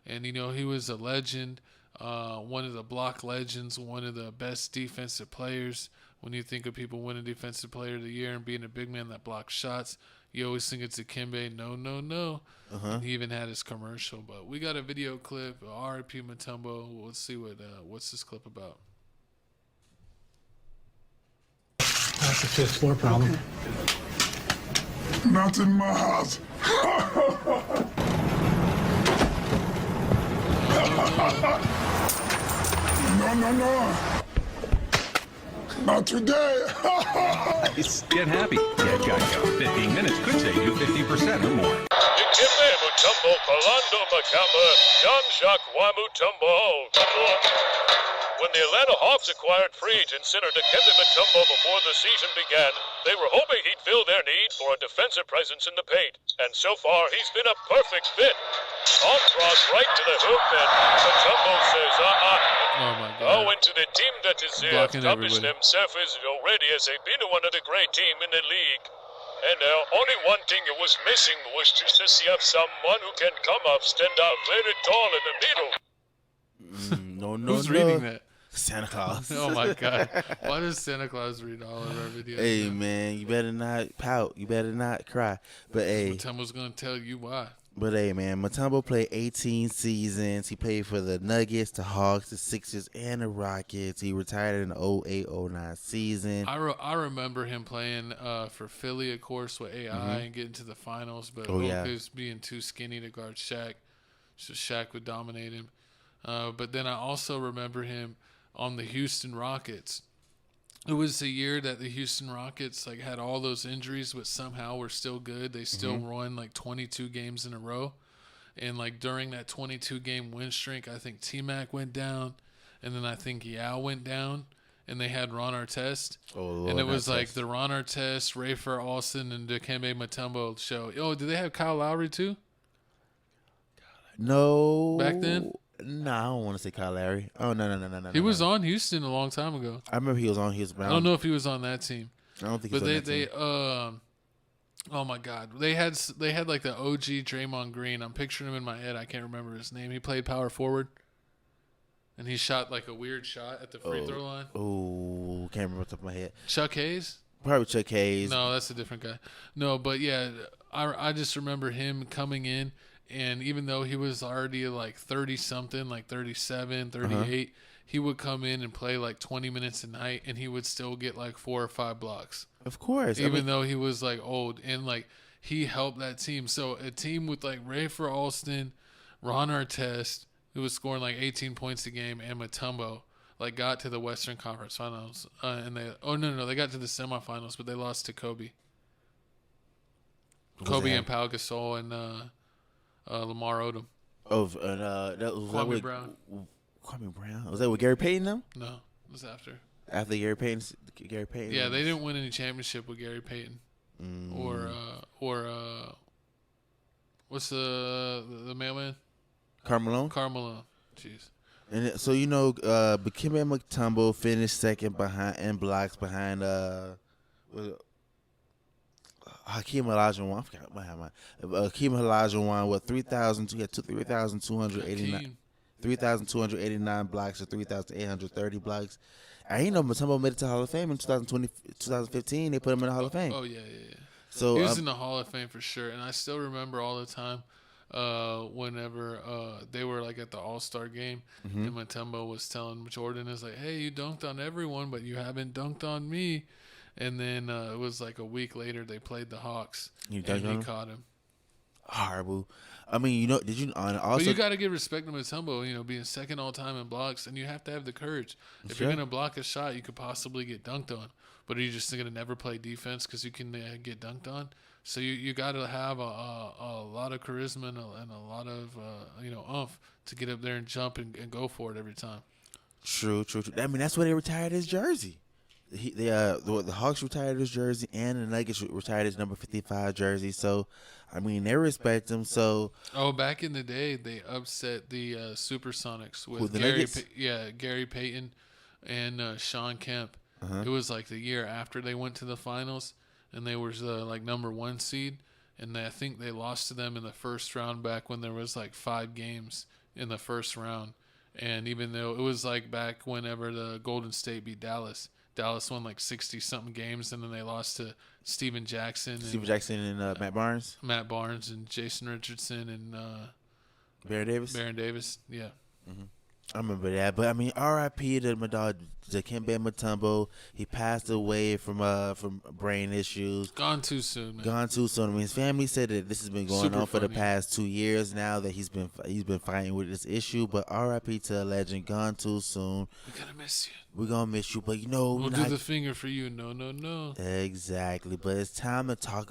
And, he was a legend, one of the block legends, one of the best defensive players. When you think of people winning Defensive Player of the Year and being a big man that blocks shots, you always think it's Dikembe. No, no, no. And he even had his commercial. But we got a video clip, R.I.P. Mutombo. Let's see what's this clip about. That's a fifth floor problem. Not in my house. No. Not today. Get happy. Get Geico. 15 minutes could save you 50% or more. Dikembe Mutombo, Palando Macamba, Jean-Jacques Mutombo. When the Atlanta Hawks acquired free agent center Dikembe Mutombo before the season began, they were hoping he'd fill their need for a defensive presence in the paint. And so far, he's been a perfect fit. On cross right to the hoop, and Mutombo says, Oh, my God. Owing to the team that is established themselves already as being one of the great team in the league. And only one thing it was missing was just to see if someone who can come up, stand out very tall in the middle. Who's reading that? Santa Claus. Oh, my God. Why does Santa Claus read all of our videos? Hey, man, you better not pout. You better not cry. But, hey. Mutombo's going to tell you why. But, hey, man, Mutombo played 18 seasons. He played for the Nuggets, the Hawks, the Sixers, and the Rockets. He retired in the 08-09 season. I remember him playing for Philly, of course, with AI and getting to the finals. But he was being too skinny to guard Shaq. So Shaq would dominate him. But then I also remember him on the Houston Rockets. It was the year that the Houston Rockets had all those injuries, but somehow were still good. They still won 22 games in a row. And during that 22 game win streak, I think T-Mac went down, and then I think Yao went down, and they had Ron Artest. Oh, Lord, and it was the Ron Artest, Rafer Alston, and Dikembe Mutombo show. Oh, did they have Kyle Lowry too? No. Back then? No, I don't want to say Kyle Lowry. Oh, no. He was on Houston a long time ago. I remember he was on Houston. I don't know if he was on that team. I don't think he was on that team. Oh my God, they had the OG Draymond Green. I'm picturing him in my head. I can't remember his name. He played power forward, and he shot a weird shot at the free throw line. Oh, can't remember off the top of my head. Chuck Hayes? Probably Chuck Hayes. No, that's a different guy. No, but yeah, I just remember him coming in. And even though he was already 30-something, 37, 38, he would come in and play 20 minutes a night, and he would still get 4 or 5 blocks. Of course. Even though he was old. And he helped that team. So a team with Rafer Alston, Ron Artest, who was scoring 18 points a game, and Mutombo, got to the Western Conference Finals. And they got to the semifinals, but they lost to Kobe. Kobe and Pau Gasol and Lamar Odom. That was Kwame Brown. Kwame Brown. Was that with Gary Payton though? No, it was after. After Gary Payton. Yeah, they didn't win any championship with Gary Payton. Or what's the mailman? Carmelo. Jeez. And so Dikembe Mutombo finished second in blocks behind Hakeem Olajuwon. I forgot what happened. Hakeem Olajuwon with 3,289 blocks or 3,830 blocks. I ain't know Mutombo made it to the Hall of Fame in 2015. They put him in the Hall of Fame. Oh yeah. So he was in the Hall of Fame for sure, and I still remember all the time whenever they were at the All-Star game, and Mutombo was telling Jordan, "Hey, you dunked on everyone, but you haven't dunked on me." And then it was a week later they played the Hawks, and he caught him. Horrible. I mean, did you also? But you got to give respect to Mutombo, being second all time in blocks, and you have to have the courage. If you're gonna block a shot, you could possibly get dunked on. But are you just gonna never play defense because you can get dunked on? So you got to have a lot of charisma and a lot of oomph to get up there and jump and go for it every time. True. I mean, that's why they retired his jersey. The Hawks retired his jersey, and the Nuggets retired his number 55 jersey. So, I mean, they respect him. So, back in the day, they upset the Supersonics with Gary Payton and Sean Kemp. It was the year after they went to the finals, and they were number 1 seed, and I think they lost to them in the first round back when there was 5 games in the first round. And even though it was like back whenever the Golden State beat Dallas, Dallas won like 60-something games, and then they lost to Steven Jackson and Matt Barnes. Matt Barnes and Jason Richardson and Baron Davis. Baron Davis, yeah. Mm-hmm. I remember that, but I mean, R.I.P. to my dog Dikembe Mutombo. He passed away from brain issues. Gone too soon, man. Gone too soon. I mean, his family said that this has been going on for the past 2 years now, that he's been fighting with this issue. But R.I.P. to a legend. Gone too soon. We're gonna miss you. We're gonna miss you, but we'll do the finger for you. No. Exactly, but it's time to talk